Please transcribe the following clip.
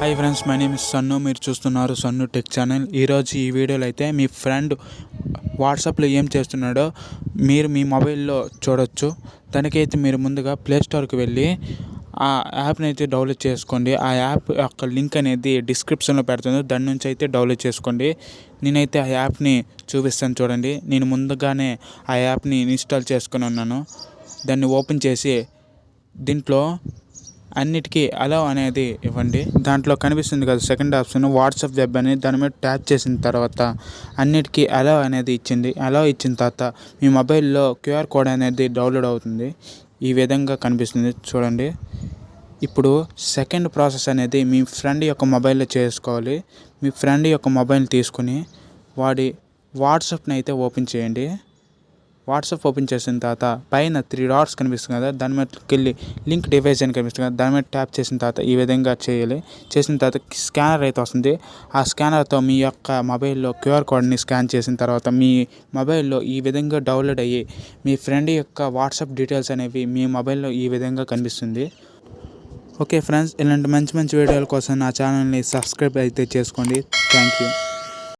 Hi friends, my name is Sunnu. మీరు చూస్తున్నారు సన్ను tech channel. ఈరోజు ఈ వీడియోలో అయితే మీ ఫ్రెండ్ వాట్సాప్లో ఏం చేస్తున్నాడో మీరు మీ మొబైల్లో చూడొచ్చు. దానికైతే మీరు ముందుగా ప్లేస్టోర్కి వెళ్ళి ఆ యాప్ని అయితే డౌన్లోడ్ చేసుకోండి. ఆ యాప్ యొక్క లింక్ అనేది డిస్క్రిప్షన్లో పెడుతుంది, దాని నుంచి అయితే డౌన్లోడ్ చేసుకోండి. నేనైతే ఆ యాప్ని చూపిస్తాను చూడండి. నేను ముందుగానే ఆ యాప్ని ఇన్స్టాల్ చేసుకుని ఉన్నాను. దాన్ని ఓపెన్ చేసి దీంట్లో అన్నిటికీ అలో అనేది ఇవ్వండి. దాంట్లో కనిపిస్తుంది కదా సెకండ్ ఆప్షన్ వాట్సాప్ వెబ్ అని, దాని మీద ట్యాప్ చేసిన తర్వాత అన్నిటికీ అలో అనేది ఇచ్చింది. అలో ఇచ్చిన తర్వాత మీ మొబైల్లో క్యూఆర్ కోడ్ అనేది డౌన్లోడ్ అవుతుంది. ఈ విధంగా కనిపిస్తుంది చూడండి. ఇప్పుడు సెకండ్ ప్రాసెస్ అనేది మీ ఫ్రెండ్ యొక్క మొబైల్లో చేసుకోవాలి. మీ ఫ్రెండ్ యొక్క మొబైల్ తీసుకుని వాడి వాట్సాప్ని అయితే ఓపెన్ చేయండి. వాట్సాప్ ఓపెన్ చేసిన తర్వాత పైన 3 డాట్స్ కనిపిస్తుంది కదా, దాని మీదకి వెళ్ళి లింక్ డివైస్ అని కనిపిస్తుంది కదా, దాని మీద ట్యాప్ చేసిన తర్వాత ఈ విధంగా చేయాలి. చేసిన తర్వాత స్కానర్ అయితే వస్తుంది. ఆ స్కానర్తో మీ యొక్క మొబైల్లో క్యూఆర్ కోడ్ని స్కాన్ చేసిన తర్వాత మీ మొబైల్లో ఈ విధంగా డౌన్లోడ్ అయ్యి మీ ఫ్రెండ్ యొక్క వాట్సాప్ డీటెయిల్స్ అనేవి మీ మొబైల్లో ఈ విధంగా కనిపిస్తుంది. ఓకే ఫ్రెండ్స్, ఇలాంటి మంచి వీడియోల కోసం నా ఛానల్ని సబ్స్క్రైబ్ అయితే చేసుకోండి. Thank you.